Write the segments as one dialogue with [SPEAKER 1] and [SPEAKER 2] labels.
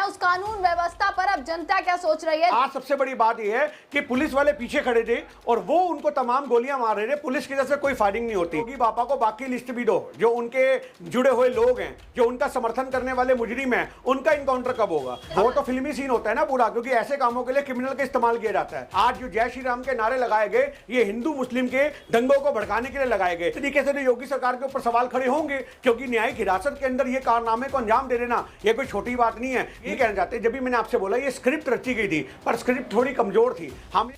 [SPEAKER 1] हैं, उस कानून व्यवस्था पर अब जनता क्या सोच रही है।
[SPEAKER 2] आज सबसे बड़ी बात यह है कि पुलिस वाले पीछे खड़े थे और वो उनको तमाम गोलियां मार रहे थे। पुलिस की तरफ से कोई फायरिंग नहीं होती। योगी बापा को बाकी लिस्ट भी दो, जो उनके जुड़े हुए लोग हैं, जो उनका समर्थन करने वाले मुजरिम हैं, उनका इनकाउंटर कब होगा। वो तो फिल्मी सीन होता है ना पूरा, क्योंकि ऐसे कामों के लिए क्रिमिनल का इस्तेमाल किया जाता है। आज जो जय श्री राम के नारे लगाए गए, ये हिंदू मुस्लिम के दंगों को भड़काने के लिए लगाए गए। इस तरीके से योगी सरकार के ऊपर सवाल खड़े होंगे, क्योंकि न्यायिक हिरासत के अंदर ये कारनामे को अंजाम दे देना ये कोई छोटी बात नहीं है। ये कहना चाहते हैं, जब भी मैंने आपसे बोला ये स्क्रिप्ट रची गई थी, पर स्क्रिप्ट थोड़ी कमजोर थी। हम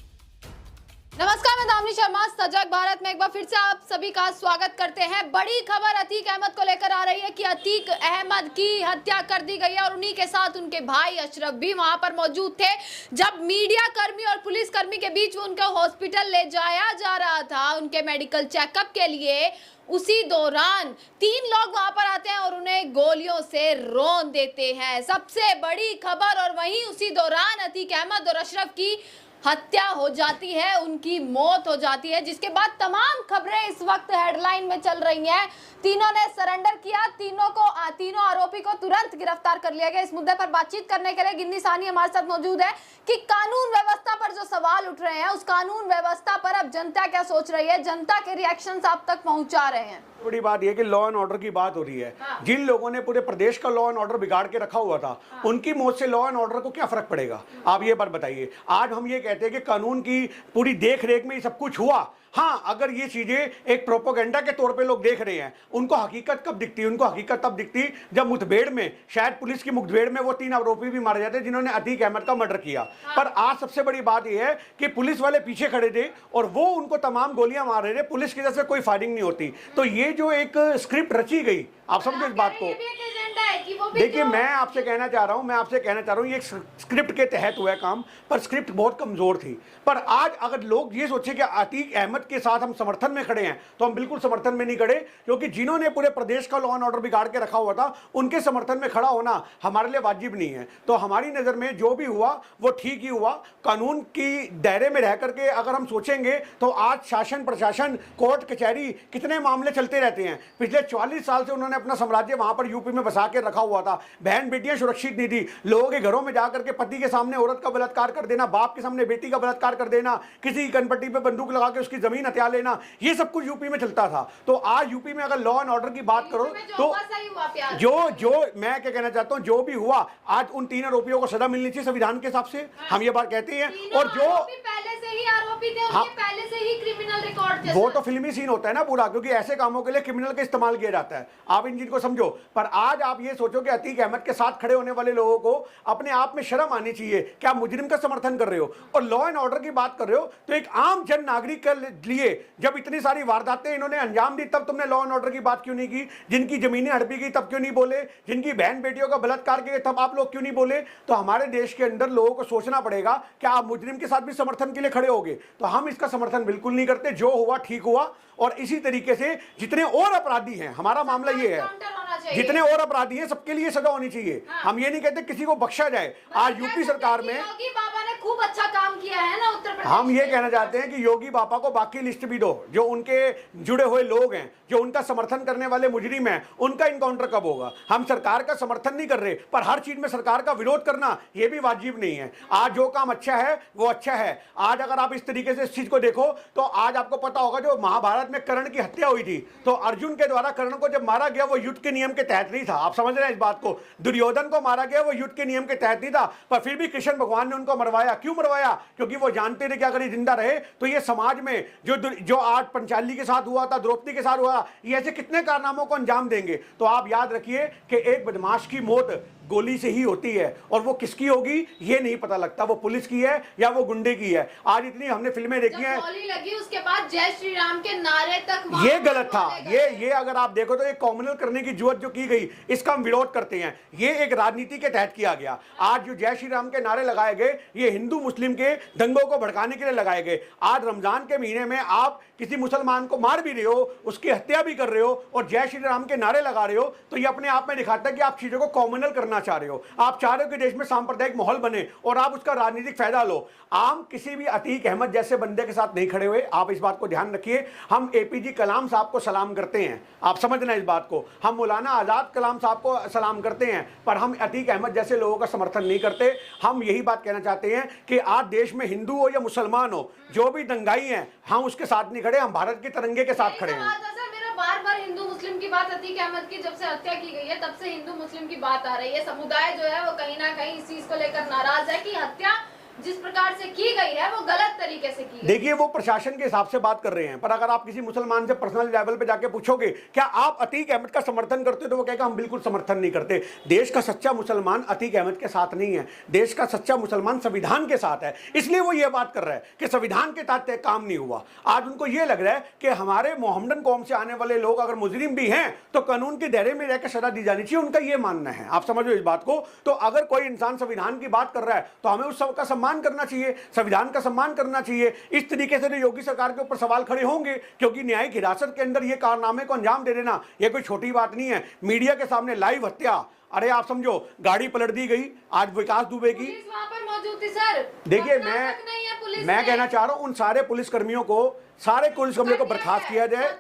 [SPEAKER 1] नमस्कार, मैं दामिनी शर्मा, सजग भारत में एक बार फिर से आप सभी का स्वागत करते हैं। बड़ी खबर अतीक अहमद को लेकर आ रही है कि अतीक अहमद की हत्या कर दी गई है और उन्हीं के साथ उनके भाई अशरफ भी वहां पर मौजूद थे। जब मीडिया कर्मी और पुलिस कर्मी के बीच में उनको हॉस्पिटल ले जाया जा रहा था उनके मेडिकल चेकअप के लिए, उसी दौरान 3 लोग वहां पर आते हैं और उन्हें गोलियों से रौंद देते हैं। सबसे बड़ी खबर। और वहीं उसी दौरान अतीक अहमद और अशरफ की हत्या हो जाती है, उनकी मौत हो जाती है, जिसके बाद तमाम खबरें इस वक्त हेडलाइन में चल रही हैं। तीनों ने सरेंडर किया, तीनों आरोपी को तुरंत गिरफ्तार कर लिया गया। इस मुद्दे पर बातचीत करने के लिए गिन्नी साहनी हमारे साथ मौजूद है कि कानून व्यवस्था पर जो सवाल उठ रहे हैं, उस कानून व्यवस्था पर अब जनता क्या सोच रही है, जनता के रिएक्शंस आप तक पहुंचा रहे हैं।
[SPEAKER 2] बड़ी बात यह कि लॉ एंड ऑर्डर की बात हो रही है। जिन लोगों ने पूरे प्रदेश का लॉ एंड ऑर्डर बिगाड़ के रखा हुआ था, उनकी मौत से लॉ एंड ऑर्डर को क्या फर्क पड़ेगा, आप ये बात बताइए। आज हम ये कहते हैं कि कानून की पूरी देख रेख में ये सब कुछ हुआ। हाँ, अगर ये चीजें एक प्रोपोगेंडा के तौर पे लोग देख रहे हैं, उनको हकीकत कब दिखती है? उनको हकीकत तब दिखती जब मुठभेड़ में, शायद पुलिस की मुठभेड़ में वो 3 आरोपी भी मारे जाते जिन्होंने अतीक अहमद का मर्डर किया। पर आज सबसे बड़ी बात यह है कि पुलिस वाले पीछे खड़े थे और वो उनको तमाम गोलियां मार रहे थे। पुलिस की तरफ से कोई फायरिंग नहीं होती। तो ये जो एक स्क्रिप्ट रची गई, आप समझो इस बात को। देखिए, मैं आपसे कहना चाह रहा हूँ ये स्क्रिप्ट के तहत हुआ है काम, पर स्क्रिप्ट बहुत कमजोर थी। पर आज अगर लोग ये सोचे कि अतीक अहमद के साथ हम समर्थन में खड़े हैं, तो हम बिल्कुल समर्थन में नहीं खड़े, क्योंकि जिन्होंने पूरे प्रदेश का लॉ एंड ऑर्डर बिगाड़ के रखा हुआ था, उनके समर्थन में खड़ा होना हमारे लिए वाजिब नहीं है। तो हमारी नजर में जो भी हुआ वो ठीक ही हुआ। कानून की दायरे में रह करके अगर हम सोचेंगे तो आज शासन प्रशासन कोर्ट कचहरी कितने मामले चलते रहते हैं। पिछले 44 साल से उन्होंने अपना साम्राज्य वहां पर यूपी में बसा के रखा हुआ था। बहन बेटियां सुरक्षित नहीं थी। लोगों के घरों में जाकर के पति के सामने औरत का बलात्कार कर देना, बाप के सामने बेटी का बलात्कार कर देना, किसी की कनपट्टी पे बंदूक लगा के उसकी जमीन हथिया लेना, ये सब कुछ यूपी में चलता था। तो आज यूपी में अगर लॉ एंड ऑर्डर की बात करो तो जो मैं क्या कहना चाहता हूं, जो भी हुआ आज उन 3 आरोपियों को सजा मिलनी चाहिए संविधान के हिसाब से। हम ये बात कहते हैं। और जो
[SPEAKER 1] पहले से ही आरोपी थे, उनके पहले से ही क्रिमिनल रिकॉर्ड थे।
[SPEAKER 2] वो तो फिल्मी सीन होता है ना पूरा, क्योंकि ऐसे कामों के लिए क्रिमिनल का इस्तेमाल किया जाता है। आप इन चीज को समझो। पर आज आप ये सोचो कि अतीक अहमद के साथ खड़े होने वाले लोगों को अपने आप में शर्म आनी चाहिए कि आप मुजरिम का समर्थन कर रहे हो और लॉ एंड ऑर्डर की बात कर रहे हो। तो एक आम जन नागरिक के लिए जब इतनी सारी वारदातें इन्होंने अंजाम दी, तब तुमने लॉ एंड ऑर्डर की बात क्यों नहीं की? जिनकी जमीनें हड़पी गई तब क्यों नहीं बोले? जिनकी बहन बेटियों का बलात्कार किया तब आप लोग क्यों नहीं बोले? तो हमारे देश के अंदर लोगों को सोचना पड़ेगा कि आप मुजरिम के साथ भी समर्थन के लिए खड़े होगे। तो हम इसका समर्थन बिल्कुल नहीं करते। जो हुआ ठीक हुआ। और इसी तरीके से जितने और अपराधी हैं, हमारा मामला ये है, जितने और अपराधी हैं सबके लिए सजा होनी चाहिए। हम ये नहीं कहते किसी को बख्शा जाए। आज यूपी सरकार में
[SPEAKER 1] योगी बाबा ने खूब अच्छा काम किया है ना उत्तर प्रदेश।
[SPEAKER 2] हम ये कहना चाहते हैं कि योगी बापा को बाकी लिस्ट भी दो, जो उनके जुड़े हुए लोग हैं, जो उनका समर्थन करने वाले मुजरिम हैं, उनका इनकाउंटर कब होगा। हम सरकार का समर्थन नहीं कर रहे, पर हर चीज में सरकार का विरोध करना यह भी वाजिब नहीं है। आज जो काम अच्छा है वो अच्छा है। आज अगर आप इस तरीके से इस चीज को देखो तो आज आपको पता होगा, जो महाभारत में कर्ण की हत्या हुई थी, तो अर्जुन के द्वारा कर्ण को जब मारा गया वो युद्ध के नियम के तहत नहीं था। आप समझ रहे हैं इस बात को? दुर्योधन को मारा गया वो युद्ध के नियम के तहत नहीं था, पर फिर भी कृष्ण भगवान ने उनको मरवाया। क्यों मरवाया? क्योंकि वो जानते थे कि अगर ये जिंदा रहे तो ये समाज में जो आज पंचाली के साथ हुआ था, द्रौपदी के साथ हुआ, ये ऐसे कितने कारनामों को अंजाम देंगे। तो आप याद रखिए कि एक बदमाश की मौत गोली से ही होती है, और वो किसकी होगी ये नहीं पता लगता, वो पुलिस की है या वो गुंडे की है। आज इतनी हमने फिल्में देखी हैं,
[SPEAKER 1] गोली लगी उसके बाद जय श्री राम के नारे तक
[SPEAKER 2] ये गलत था। ये अगर आप देखो तो ये कॉम्युनल करने की जुर्रत जो की गई, इसका हम विरोध करते हैं। ये एक राजनीति के तहत किया गया। आज जो जय श्री राम के नारे लगाए गए, ये हिंदू मुस्लिम के दंगों को भड़काने के लिए लगाए गए। आज रमजान के महीने में आप किसी मुसलमान को मार भी रहे हो, उसकी हत्या भी कर रहे हो और जय श्री राम के नारे लगा रहे हो, तो ये अपने आप में दिखाता है कि आप चीजों को कॉम्युनल करना करना चाह रहे हो, आप चाह रहे हो कि देश में सांप्रदायिक माहौल बने और आप उसका राजनीतिक फायदा लो। आम किसी भी अतीक अहमद जैसे बंदे के साथ नहीं खड़े हुए, आप इस बात को ध्यान रखिए। हम एपीजे कलाम साहब को सलाम करते हैं, आप समझना इस बात को, हम मौलाना आजाद कलाम साहब को सलाम करते हैं, पर हम अतीक अहमद जैसे लोगों का समर्थन नहीं करते। हम यही बात कहना चाहते हैं कि आज देश में हिंदू हो या मुसलमान हो, जो भी दंगाई हैं, हम उसके साथ नहीं खड़े, हम भारत के तिरंगे के साथ खड़े हैं।
[SPEAKER 1] बार बार हिंदू मुस्लिम की बात, अतीक अहमद की जब से हत्या की गई है तब से हिंदू मुस्लिम की बात आ रही है। समुदाय जो है वो कहीं ना कहीं इस चीज को लेकर नाराज है कि हत्या जिस प्रकार से की गई है वो गलत तरीके से की गई।
[SPEAKER 2] देखिए वो प्रशासन के हिसाब से बात कर रहे हैं, पर अगर आप किसी मुसलमान से पर्सनल लेवल पे जाके पूछोगे क्या आप अतीक अहमद का समर्थन करते हो, तो वो कहेगा हम बिल्कुल समर्थन नहीं करते। देश का सच्चा मुसलमान अतीक अहमद के साथ नहीं है, देश का सच्चा मुसलमान संविधान के साथ है, इसलिए वो ये बात कर रहा है कि संविधान के तहत काम नहीं हुआ। आज उनको ये लग रहा है कि हमारे मोहम्मदन कौम से आने वाले लोग अगर मुजरिम भी हैं तो कानून के दायरे में रहकर सजा दी जानी चाहिए, उनका ये मानना है। आप समझो इस बात को। तो अगर कोई इंसान संविधान की बात कर रहा है तो हमें उस सबका सम्मान करना चाहिए, संविधान का सम्मान करना चाहिए। इस तरीके से योगी सरकार के ऊपर सवाल खड़े होंगे, क्योंकि न्यायिक हिरासत के अंदर ये कारनामे को अंजाम दे देना ये कोई छोटी बात नहीं है। मीडिया के सामने लाइव हत्या, अरे आप समझो गाड़ी पलट दी गई आज विकास दुबे की,
[SPEAKER 1] पुलिस वहां पर मौजूद थी सर।
[SPEAKER 2] देखिए मैं कहना चाह रहा हूं उन सारे पुलिसकर्मियों को बर्खास्त किया जाए।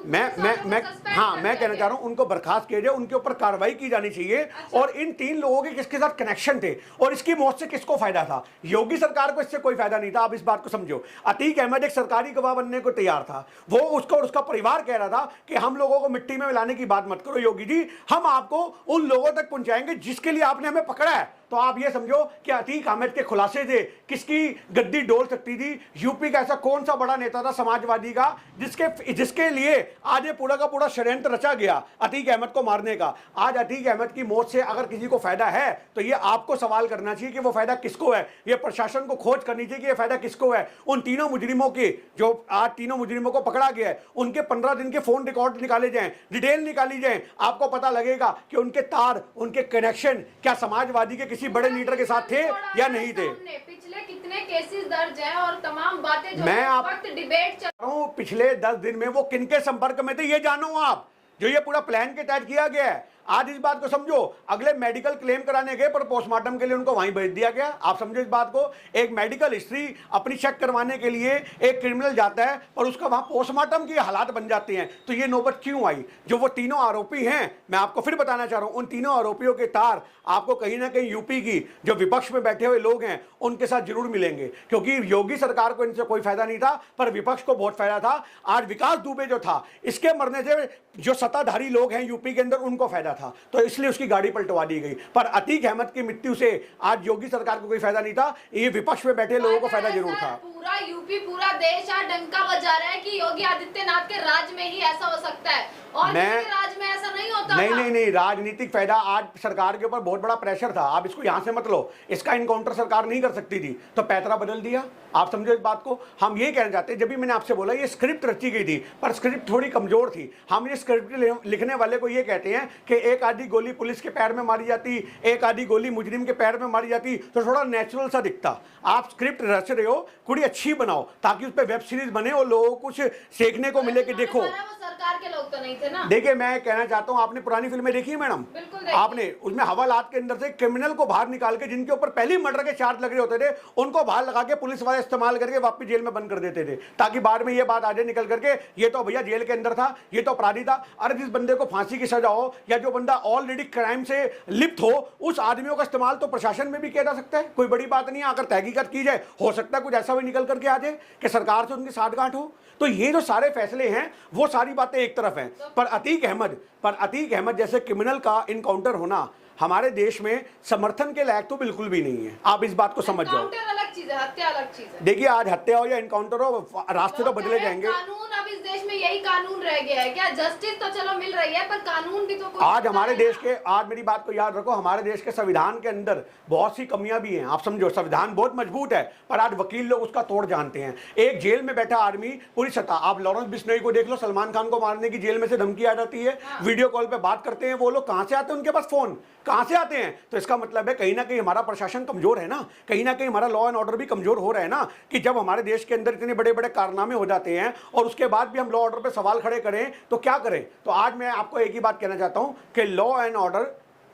[SPEAKER 2] मैं कहना चाह रहा हूं उनको बर्खास्त किया जाए, उनके ऊपर कार्रवाई की जानी चाहिए। और इन 3 लोगों के किसके साथ कनेक्शन थे और इसकी मौत से किसको फायदा था? योगी सरकार को इससे कोई फायदा नहीं था, आप इस बात को समझो। अतीक अहमद एक सरकारी गवाह बनने को तैयार था, वो उसको और उसका परिवार कह रहा था कि हम लोगों को मिट्टी में मिलाने की बात मत करो योगी जी, हम आपको उन लोगों तक पहुंचाएंगे जिसके लिए आपने हमें पकड़ा है। तो आप ये समझो कि अतीक अहमद के खुलासे से किसकी गद्दी डोल सकती थी। यूपी का ऐसा कौन सा बड़ा नेता था समाजवादी का जिसके लिए आज ये पूरा का पूरा षड्यंत्र रचा गया अतीक अहमद को मारने का। आज अतीक अहमद की मौत से अगर किसी को फायदा है तो ये आपको सवाल करना चाहिए कि वो फायदा किसको है। ये प्रशासन को खोज करनी चाहिए कि ये फायदा किसको है। उन तीनों मुजरिमों के, जो आज तीनों मुजरिमों को पकड़ा गया है, उनके 15 दिन के फोन रिकॉर्ड निकाले जाएं, डिटेल निकाली जाए, आपको पता लगेगा कि उनके तार, उनके कनेक्शन क्या समाजवादी के किसी बड़े लीडर के साथ थे या नहीं थे।
[SPEAKER 1] पिछले कितने केसेस दर्ज हैं और तमाम बातें जो
[SPEAKER 2] मैं आप
[SPEAKER 1] वक्त डिबेट चल
[SPEAKER 2] रहा हूं पिछले 10 दिन में वो किनके संपर्क में थे ये जानो आप, जो ये पूरा प्लान के तहत किया गया है। आज इस बात को समझो, अगले मेडिकल क्लेम कराने गए पर पोस्टमार्टम के लिए उनको वहीं भेज दिया गया। आप समझो इस बात को। एक मेडिकल हिस्ट्री अपनी चेक करवाने के लिए एक क्रिमिनल जाता है पर उसका वहां पोस्टमार्टम की हालात बन जाते हैं। तो ये नौबत क्यों आई? जो वो तीनों आरोपी हैं, मैं आपको फिर बताना चाह रहा हूं, उन तीनों आरोपियों के तार आपको कहीं ना कहीं यूपी की जो विपक्ष में बैठे हुए लोग हैं उनके साथ जरूर मिलेंगे, क्योंकि योगी सरकार को इनसे कोई फायदा नहीं था पर विपक्ष को बहुत फायदा था। आज विकास दुबे जो था, इसके मरने से जो सत्ताधारी लोग हैं यूपी के अंदर उनको फायदा था, तो इसलिए उसकी गाड़ी पलटवा दी गई। पर अतीक अहमद की मृत्यु से आज योगी सरकार को कोई फायदा नहीं था, ये विपक्ष में बैठे लोगों को फायदा जरूर था।
[SPEAKER 1] पूरा यूपी, पूरा देश आज डंका बजा रहा है कि योगी आदित्यनाथ के राज में ही ऐसा हो सकता है और किसी के राज में ऐसा नहीं होता।
[SPEAKER 2] नहीं, राजनीतिक फायदा आज सरकार के ऊपर बहुत बड़ा प्रेशर था। आप इसको यहां से मत लो, इसका इनकाउंटर सरकार नहीं कर सकती थी तो पैतरा बदल दिया। आप समझो इस बात को। हम ये कहना चाहते हैं, जब भी मैंने आपसे बोला ये स्क्रिप्ट रची गई थी पर स्क्रिप्ट थोड़ी कमजोर थी। हम ये स्क्रिप्ट लिखने वाले को ये कहते हैं कि एक आधी गोली पुलिस के पैर में मारी जाती, एक आधी गोली मुजरिम के पैर में मारी जाती तो थोड़ा नेचुरल सा दिखता। आप स्क्रिप्ट रच रहे हो, थोड़ी अच्छी बनाओ ताकि उस पर वेब सीरीज बने और लोगों को कुछ सीखने को मिले कि देखो
[SPEAKER 1] सरकार के लोग तो नहीं थे ना।
[SPEAKER 2] देखिए मैं कहना चाहता हूं, आपने पुरानी फिल्में देखी है मैडम? आपने उसमें हवालात के अंदर से क्रिमिनल को बाहर निकाल के, जिनके ऊपर पहली मर्डर के चार्ज लग रहे होते थे, उनको बाहर लगा के पुलिस वाले इस्तेमाल करके वापस जेल में बंद कर देते थे ताकि बाद में ये बात आ जाए निकल करके ये तो भैया जेल के अंदर था, ये तो अपराधी था। अरे जिस बंदे को फांसी की सजा हो या जो बंदा ऑलरेडी क्राइम से लिप्त हो, उस आदमियों का इस्तेमाल तो प्रशासन में भी किया जा सकता है, कोई बड़ी बात नहीं है। अगर तहकीकात की जाए हो सकता है कुछ ऐसा भी निकल करके आ जाए कि सरकार से उनकी साठगांठ हो। तो ये जो सारे फैसले हैं वो सारी बातें एक तरफ हैं, पर अतीक अहमद जैसे क्रिमिनल का इनकाउंटर होना हमारे देश में समर्थन के लायक तो बिल्कुल भी नहीं है। आप इस बात को समझ जाओ।
[SPEAKER 1] अलग चीज है, हत्या अलग चीज है।
[SPEAKER 2] देखिए आज हत्या हो या इनकाउंटर हो, रास्ते तो बदले जाएंगे।
[SPEAKER 1] कानून अब इस देश में यही कानून रह गया है क्या? जस्टिस तो चलो मिल रही है पर कानून भी तो
[SPEAKER 2] आज हमारे देश के, आज मेरी बात को याद रखो, हमारे देश के संविधान के अंदर बहुत सी कमियां भी हैं। आप समझो संविधान बहुत मजबूत है पर आज वकील लोग उसका तोड़ जानते हैं। एक जेल में बैठा आदमी पूरी सत्ता, आप लॉरेंस बिश्नोई को देख लो, सलमान खान को मारने की जेल में से धमकी आ जाती है, वीडियो कॉल पे बात करते हैं वो लोग, कहां से आते हैं उनके पास फोन, कहां से आते हैं? तो इसका मतलब है कहीं ना कहीं हमारा प्रशासन कमजोर है ना, कहीं ना कहीं हमारा लॉ एंड ऑर्डर भी कमजोर हो रहा है ना, कि जब हमारे देश के अंदर इतने बड़े बड़े कारनामे हो जाते हैं और उसके बाद भी हम लॉ ऑर्डर पे सवाल खड़े करें तो क्या करें? तो आज मैं आपको एक ही बात कहना चाहता हूं कि लॉ एंड ऑर्डर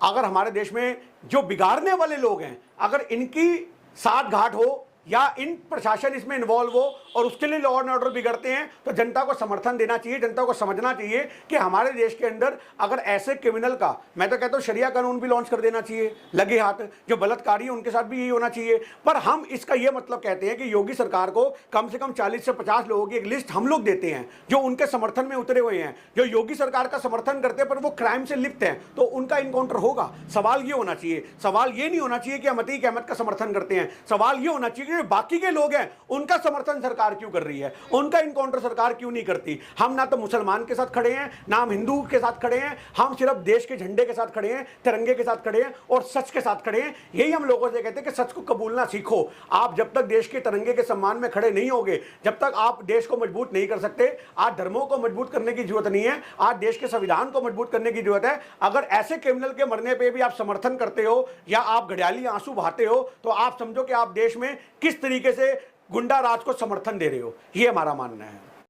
[SPEAKER 2] अगर हमारे देश में जो बिगाड़ने वाले लोग हैं, अगर इनकी साठ घाट हो या इन प्रशासन इसमें इन्वॉल्व हो और उसके लिए लॉ एंड ऑर्डर बिगड़ते हैं, तो जनता को समर्थन देना चाहिए। जनता को समझना चाहिए कि हमारे देश के अंदर अगर ऐसे क्रिमिनल का, मैं तो कहता हूं शरिया कानून भी लॉन्च कर देना चाहिए, लगे हाथ जो बलात्कारी है उनके साथ भी यही होना चाहिए। पर हम इसका यह मतलब कहते हैं कि योगी सरकार को कम से कम 40 से 50 लोगों की एक लिस्ट हम लोग देते हैं जो उनके समर्थन में उतरे हुए हैं, जो योगी सरकार का समर्थन करते हैं पर वो क्राइम से लिप्त हैं, तो उनका इनकाउंटर होगा। सवाल ये होना चाहिए, सवाल ये नहीं होना चाहिए कि हम अतीक अहमद का समर्थन करते हैं, सवाल ये होना चाहिए कि बाकी के लोग हैं उनका समर्थन सरकार क्यों कर रही है, उनका इनकाउंटर सरकार क्यों नहीं करती। हम ना तो मुसलमान के साथ खड़े हैं, ना हम हिंदू के साथ खड़े हैं, हम सिर्फ देश के झंडे के साथ खड़े हैं, तिरंगे के साथ खड़े हैं और सच के साथ खड़े हैं। यही हम लोगों से कहते हैं कि सच को कबूलना सीखो। आप जब तक देश के तिरंगे के सम्मान में खड़े नहीं होगे, जब तक आप देश को मजबूत नहीं कर सकते। आज धर्मों को मजबूत करने की जरूरत नहीं है, आज देश के संविधान को मजबूत करने की जरूरत है। अगर ऐसे क्रिमिनल के मरने पर भी आप समर्थन करते हो या आप घड़ियाली आंसू बहाते हो, तो आप समझो कि आप देश में किस तरीके से गुंडा राज को समर्थन दे रहे हो। ये हमारा मानना है।